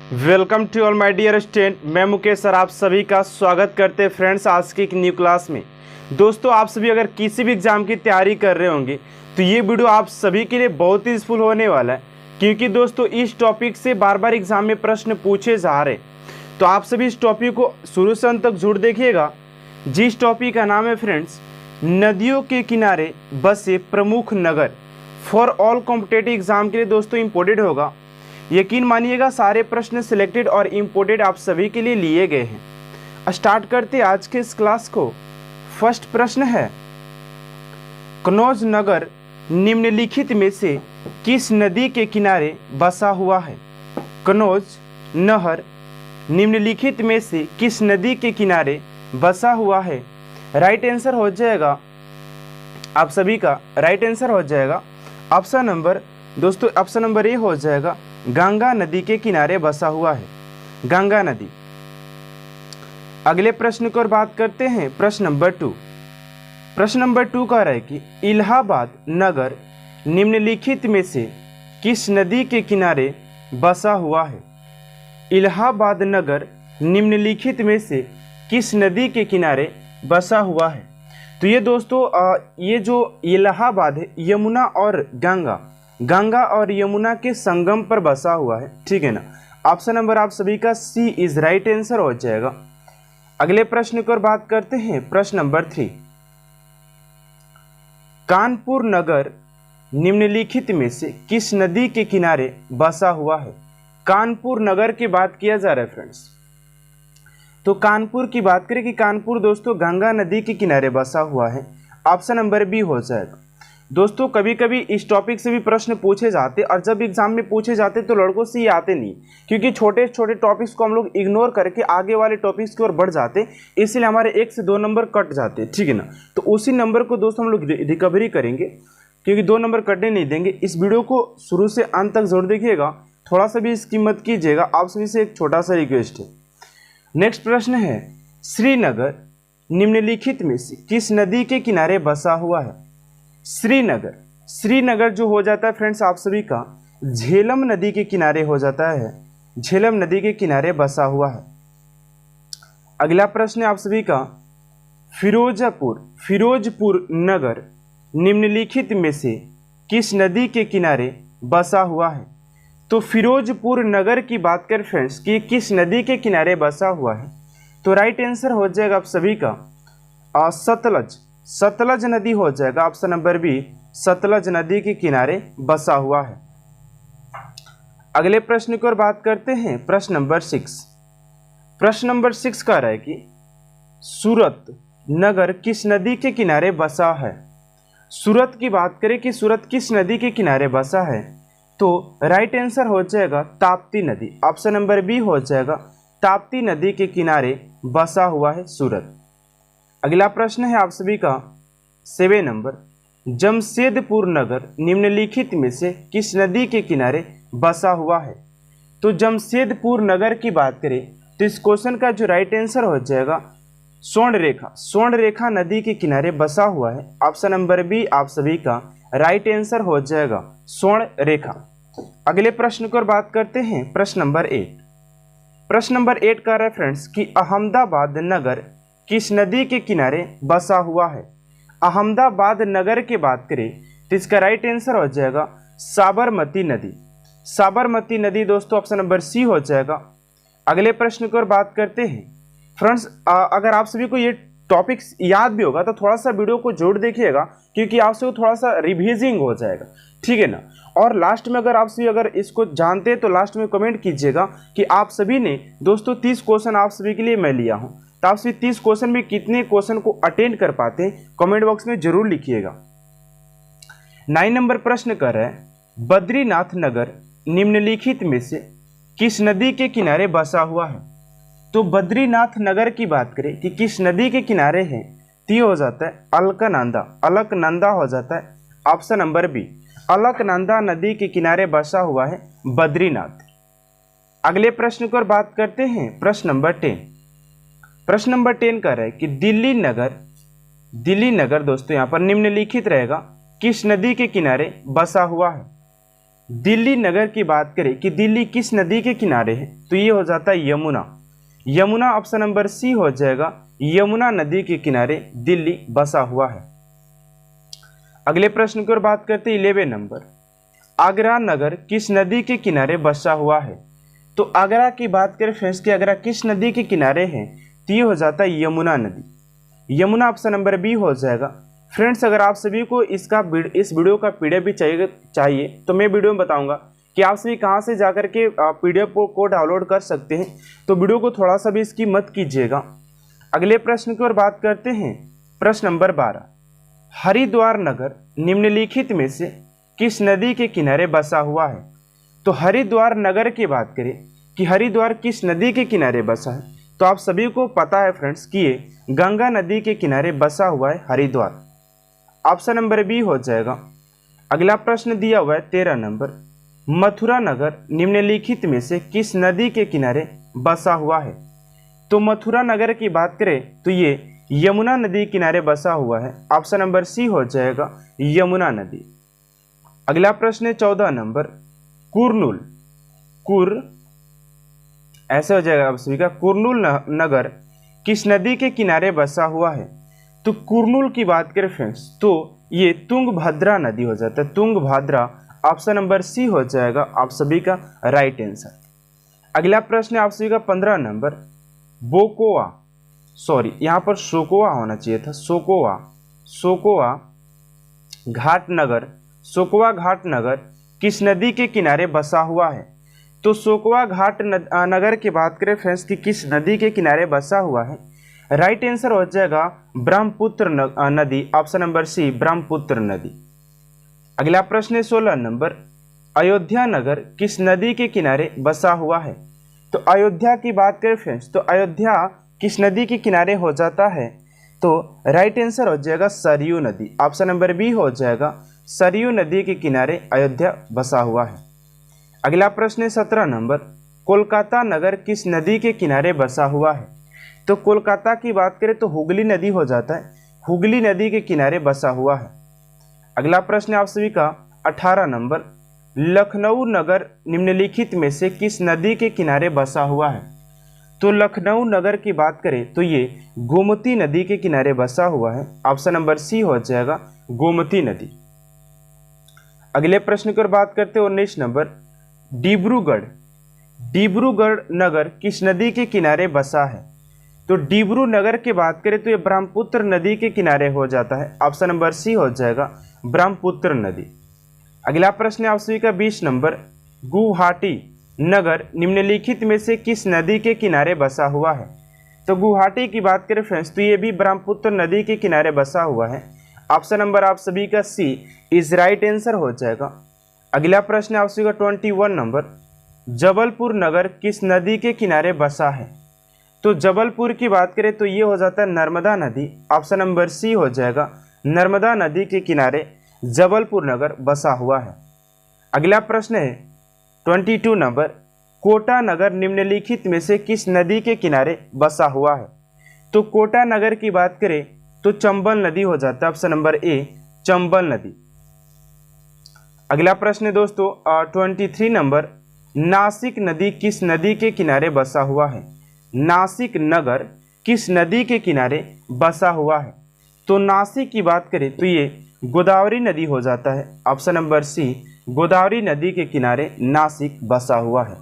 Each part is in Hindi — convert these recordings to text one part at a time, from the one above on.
Welcome to all my dear student. मैं मुकेश सर आप सभी का स्वागत करते हैं फ्रेंड्स आज की एक न्यू क्लास में। दोस्तों आप सभी अगर किसी भी एग्ज़ाम की तैयारी कर रहे होंगे तो ये वीडियो आप सभी के लिए बहुत ही यूजफुल होने वाला है, क्योंकि दोस्तों इस टॉपिक से बार बार एग्जाम में प्रश्न पूछे जा रहे। तो आप सभी इस टॉपिक को शुरू से अंत तक जरूर देखिएगा। जिस टॉपिक का नाम है फ्रेंड्स नदियों के किनारे बसे प्रमुख नगर। फॉर ऑल कॉम्पिटेटिव एग्जाम के लिए दोस्तों इम्पोर्टेंट होगा। यकीन मानिएगा सारे प्रश्न सिलेक्टेड और इम्पोर्टेंट आप सभी के लिए लिए गए हैं। स्टार्ट करते आज के इस क्लास को। फर्स्ट प्रश्न है, कन्नौज नगर निम्नलिखित में से किस नदी के किनारे बसा हुआ है? कन्नौज नहर निम्नलिखित में से किस नदी के किनारे बसा हुआ है? राइट आंसर हो जाएगा आप सभी का, राइट आंसर हो जाएगा ऑप्शन नंबर ए हो जाएगा, गंगा नदी के किनारे बसा हुआ है, गंगा नदी। अगले प्रश्न की ओर बात करते हैं। प्रश्न नंबर टू कह रहा है कि इलाहाबाद नगर निम्नलिखित में से किस नदी के किनारे बसा हुआ है? इलाहाबाद नगर निम्नलिखित में से किस नदी के किनारे बसा हुआ है? तो ये दोस्तों ये जो इलाहाबाद है यमुना और गंगा और यमुना के संगम पर बसा हुआ है, ठीक है ना। ऑप्शन नंबर आप सभी का सी इज राइट आंसर हो जाएगा। अगले प्रश्न की ओर बात करते हैं। प्रश्न नंबर 3, कानपुर नगर निम्नलिखित में से किस नदी के किनारे बसा हुआ है? कानपुर नगर की बात किया जा रहा है फ्रेंड्स। तो कानपुर की बात करें कि कानपुर दोस्तों गंगा नदी के किनारे बसा हुआ है। ऑप्शन नंबर बी हो जाएगा। दोस्तों कभी कभी इस टॉपिक से भी प्रश्न पूछे जाते और जब एग्जाम में पूछे जाते तो लड़कों से ये आते नहीं, क्योंकि छोटे छोटे टॉपिक्स को हम लोग इग्नोर करके आगे वाले टॉपिक्स की ओर बढ़ जाते, इसलिए हमारे 1 से 2 नंबर कट जाते, ठीक है ना। तो उसी नंबर को दोस्तों हम लोग रिकवरी करेंगे, क्योंकि 2 नंबर कटने नहीं देंगे। इस वीडियो को शुरू से अंत तक जरूर देखिएगा, थोड़ा सा भी इसकी मत कीजिएगा। आप सभी से एक छोटा सा रिक्वेस्ट है। नेक्स्ट प्रश्न है, श्रीनगर निम्नलिखित में से किस नदी के किनारे बसा हुआ है? श्रीनगर जो हो जाता है फ्रेंड्स आप सभी का झेलम नदी के किनारे हो जाता है, झेलम नदी के किनारे बसा हुआ है। अगला प्रश्न है आप सभी का, फिरोजपुर नगर निम्नलिखित में से किस नदी के किनारे बसा हुआ है? तो फिरोजपुर नगर की बात करें फ्रेंड्स कि किस नदी के किनारे बसा हुआ है, तो राइट आंसर हो जाएगा आप सभी का सतलज नदी हो जाएगा। ऑप्शन नंबर बी, सतलज नदी के किनारे बसा हुआ है। अगले प्रश्न की ओर बात करते हैं। प्रश्न नंबर 6 कह रहा है कि सूरत नगर किस नदी के किनारे बसा है? सूरत की बात करें कि सूरत किस नदी के किनारे बसा है, तो राइट आंसर हो जाएगा ताप्ती नदी। ऑप्शन नंबर बी हो जाएगा, ताप्ती नदी के किनारे बसा हुआ है सूरत। अगला प्रश्न है आप सभी का 7 नंबर, जमशेदपुर नगर निम्नलिखित में से किस नदी के किनारे बसा हुआ है? तो जमशेदपुर नगर की बात करें तो इस क्वेश्चन का जो राइट आंसर हो जाएगा स्वर्ण रेखा नदी के किनारे बसा हुआ है। ऑप्शन नंबर बी आप सभी का राइट आंसर हो जाएगा स्वर्ण रेखा। अगले प्रश्न की ओर बात करते हैं। प्रश्न नंबर 8 कह रहा है फ्रेंड्स कि अहमदाबाद नगर किस नदी के किनारे बसा हुआ है? अहमदाबाद नगर की बात करें तो इसका राइट आंसर हो जाएगा साबरमती नदी दोस्तों। ऑप्शन नंबर सी हो जाएगा। अगले प्रश्न की ओर बात करते हैं फ्रेंड्स। अगर आप सभी को ये टॉपिक्स याद भी होगा तो थोड़ा सा वीडियो को जोड़ देखिएगा, क्योंकि आपसे थोड़ा सा रिवीजिंग हो जाएगा, ठीक है ना। और लास्ट में अगर आप सभी अगर इसको जानते हैं तो लास्ट में कमेंट कीजिएगा कि आप सभी ने दोस्तों 30 क्वेश्चन आप सभी के लिए मैं लिया हूं, तो आप सभी 30 क्वेश्चन में कितने क्वेश्चन को अटेंड कर पाते हैं कमेंट बॉक्स में जरूर लिखिएगा। 9 नंबर प्रश्न कर रहा है, बद्रीनाथ नगर निम्नलिखित में से किस नदी के किनारे बसा हुआ है? तो बद्रीनाथ नगर की बात करें कि किस नदी के किनारे है, तो ये हो जाता है अलकनंदा हो जाता है। ऑप्शन नंबर बी, अलकनंदा नदी के किनारे बसा हुआ है बद्रीनाथ। अगले प्रश्न की ओर बात करते हैं। प्रश्न नंबर 10 कह रहा है कि दिल्ली नगर दोस्तों यहाँ पर निम्नलिखित रहेगा किस नदी के किनारे बसा हुआ है? दिल्ली नगर की बात करें कि दिल्ली किस नदी के किनारे है, तो ये हो जाता है Yamuna. Yamuna option number C हो जाएगा, यमुना नदी के किनारे दिल्ली बसा हुआ है। अगले प्रश्न की ओर बात करते हैं 11 नंबर, आगरा नगर किस नदी के किनारे बसा हुआ है। तो आगरा की बात करें फ्रेंड्स कि आगरा किस नदी के किनारे है, तो ये हो जाता है यमुना नदी। यमुना ऑप्शन नंबर बी हो जाएगा। फ्रेंड्स अगर आप सभी को इस वीडियो का पीडीएफ भी चाहिए तो मैं वीडियो में बताऊंगा कि आप सभी कहां से जाकर के पीडीएफ को डाउनलोड कर सकते हैं, तो वीडियो को थोड़ा सा भी इसकी मत कीजिएगा। अगले प्रश्न की ओर बात करते हैं, प्रश्न नंबर 12, हरिद्वार नगर निम्नलिखित में से किस नदी के किनारे बसा हुआ है। तो हरिद्वार नगर की बात करें कि हरिद्वार किस नदी के किनारे बसा है, तो आप सभी को पता है फ्रेंड्स कि ये गंगा नदी के किनारे बसा हुआ है हरिद्वार। ऑप्शन नंबर बी हो जाएगा। अगला प्रश्न दिया हुआ है 13 नंबर, मथुरा नगर निम्नलिखित में से किस नदी के किनारे बसा हुआ है। तो मथुरा नगर की बात करें तो ये यमुना नदी किनारे बसा हुआ है। ऑप्शन नंबर सी हो जाएगा, यमुना नदी। अगला प्रश्न है 14 नंबर, कुरनूल ऐसे हो जाएगा आप सभी का, कुरनूल नगर किस नदी के किनारे बसा हुआ है। तो कुरनूल की बात करें फ्रेंड्स तो ये तुंगभद्रा नदी हो जाता है, तुंगभद्रा। ऑप्शन नंबर सी हो जाएगा आप सभी का राइट आंसर। अगला प्रश्न है आप सभी का 15 नंबर, यहाँ पर सोकोवा होना चाहिए था, सोकोवा घाट नगर किस नदी के किनारे बसा हुआ है। तो सोकोवा घाट नगर की बात करें फ्रेंड्स कि किस नदी के किनारे बसा हुआ है, राइट आंसर हो जाएगा ब्रह्मपुत्र नदी। ऑप्शन नंबर सी, ब्रह्मपुत्र नदी। अगला प्रश्न है 16 नंबर, अयोध्या नगर किस नदी के किनारे बसा हुआ है। तो अयोध्या की बात करें फ्रेंड्स तो अयोध्या किस नदी के किनारे हो जाता है, तो राइट आंसर हो जाएगा सरयू नदी। ऑप्शन नंबर बी हो जाएगा, सरयू नदी के किनारे अयोध्या बसा हुआ है। अगला प्रश्न है 17 नंबर, कोलकाता नगर किस नदी के किनारे बसा हुआ है। तो कोलकाता की बात करें तो हुगली नदी हो जाता है, हुगली नदी के किनारे बसा हुआ है। अगला प्रश्न है आप सभी का 18 नंबर, लखनऊ नगर निम्नलिखित में से किस नदी के किनारे बसा हुआ है। तो लखनऊ नगर की बात करें तो ये गोमती नदी के किनारे बसा हुआ है। ऑप्शन नंबर सी हो जाएगा, गोमती नदी। अगले प्रश्न की ओर बात करते हैं 19 नंबर, डिब्रूगढ़ नगर किस नदी के किनारे बसा है। तो डिब्रू नगर की बात करें तो ये ब्रह्मपुत्र नदी के किनारे हो जाता है। ऑप्शन नंबर सी हो जाएगा, ब्रह्मपुत्र नदी। अगला प्रश्न है आप सभी का 20 नंबर, गुवाहाटी नगर निम्नलिखित में से किस नदी के किनारे बसा हुआ है। तो गुवाहाटी की बात करें फ्रेंड्स तो ये भी ब्रह्मपुत्र नदी के किनारे बसा हुआ है। ऑप्शन नंबर आप सभी का सी इज राइट आंसर हो जाएगा। अगला प्रश्न है आप सभी का 21 नंबर, जबलपुर नगर किस नदी के किनारे बसा है। तो जबलपुर की बात करें तो ये हो जाता है नर्मदा नदी। ऑप्शन नंबर सी हो जाएगा, नर्मदा नदी के किनारे जबलपुर नगर बसा हुआ है। अगला प्रश्न है 22 नंबर, कोटा नगर निम्नलिखित में से किस नदी के किनारे बसा हुआ है। तो कोटा नगर की बात करें तो चंबल नदी हो जाता है। ऑप्शन नंबर ए, चंबल नदी। अगला प्रश्न है दोस्तों 23 नंबर, नासिक नदी किस नदी के किनारे बसा हुआ है। नासिक नगर किस नदी के किनारे बसा हुआ है। तो नासिक की बात करें तो ये गोदावरी नदी हो जाता है। ऑप्शन नंबर सी, गोदावरी नदी के किनारे नासिक बसा हुआ है।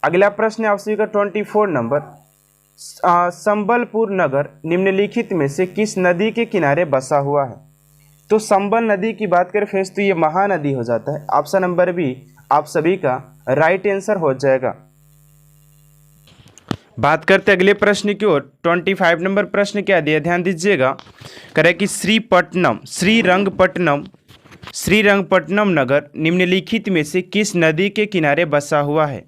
अगला प्रश्न है आप सभी का 24 नंबर, संबलपुर नगर निम्नलिखित में से किस नदी के किनारे बसा हुआ है। तो संबल नदी की बात करें फ्रेंड्स तो ये महानदी हो जाता है। ऑप्शन नंबर बी आप सभी का राइट आंसर हो जाएगा। बात करते अगले प्रश्न की ओर। 25 नंबर प्रश्न क्या दिया, ध्यान दीजिएगा। करें कि श्रीरंगपट्टनम नगर निम्नलिखित में से किस नदी के किनारे बसा हुआ है।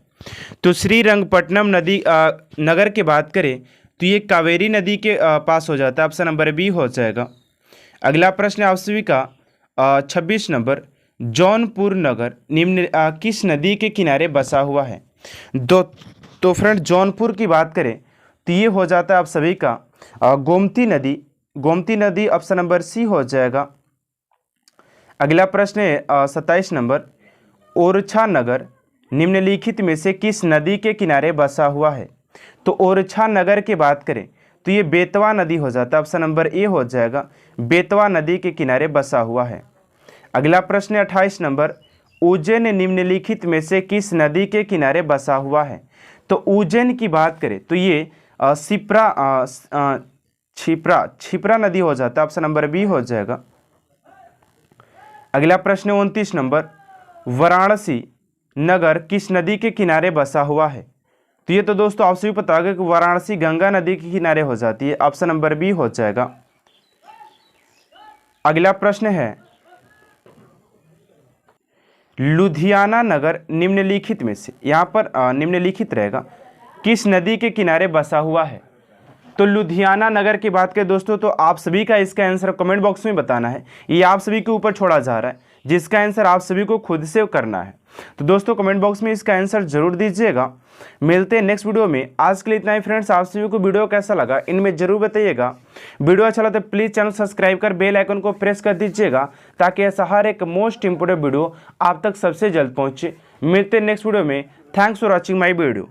तो श्रीरंगपट्टनम नदी नगर की बात करें तो ये कावेरी नदी के पास हो जाता है। ऑप्शन नंबर बी हो जाएगा। अगला प्रश्न आप सभी का 26 नंबर, जौनपुर नगर निम्न किस नदी के किनारे बसा हुआ है। तो फ्रेंड जौनपुर की बात करें तो ये हो जाता है आप सभी का गोमती नदी। ऑप्शन नंबर सी हो जाएगा। अगला प्रश्न है 27 नंबर, ओरछा नगर निम्नलिखित में से किस नदी के किनारे बसा हुआ है? तो ओरछा नगर की बात करें तो ये बेतवा नदी हो जाता है, ऑप्शन नंबर ए हो जाएगा, बेतवा नदी के किनारे बसा हुआ है। अगला प्रश्न है 28 नंबर, उज्जैन निम्नलिखित में से किस नदी के किनारे बसा हुआ है? तो उज्जैन की बात करें तो ये छिप्रा नदी हो जाता है, ऑप्शन नंबर बी हो जाएगा। अगला प्रश्न 29 नंबर, वाराणसी नगर किस नदी के किनारे बसा हुआ है? तो ये तो दोस्तों आपसे भी पता होगा कि वाराणसी गंगा नदी के किनारे हो जाती है, ऑप्शन नंबर बी हो जाएगा। अगला प्रश्न है, लुधियाना नगर निम्नलिखित में से, यहाँ पर निम्नलिखित रहेगा, किस नदी के किनारे बसा हुआ है? तो लुधियाना नगर की बात करें दोस्तों तो आप सभी का इसका आंसर कमेंट बॉक्स में बताना है, ये आप सभी के ऊपर छोड़ा जा रहा है, जिसका आंसर आप सभी को खुद से करना है। तो दोस्तों कमेंट बॉक्स में इसका आंसर जरूर दीजिएगा। मिलते हैं नेक्स्ट वीडियो में, आज के लिए इतना ही फ्रेंड्स। आप सभी को वीडियो कैसा लगा इनमें जरूर बताइएगा। वीडियो अच्छा लगा तो प्लीज़ चैनल सब्सक्राइब कर बेल आइकन को प्रेस कर दीजिएगा, ताकि ऐसा हर एक मोस्ट इंपोर्टेंट वीडियो आप तक सबसे जल्द पहुँचे। मिलते हैं नेक्स्ट वीडियो में। Thanks for watching my video.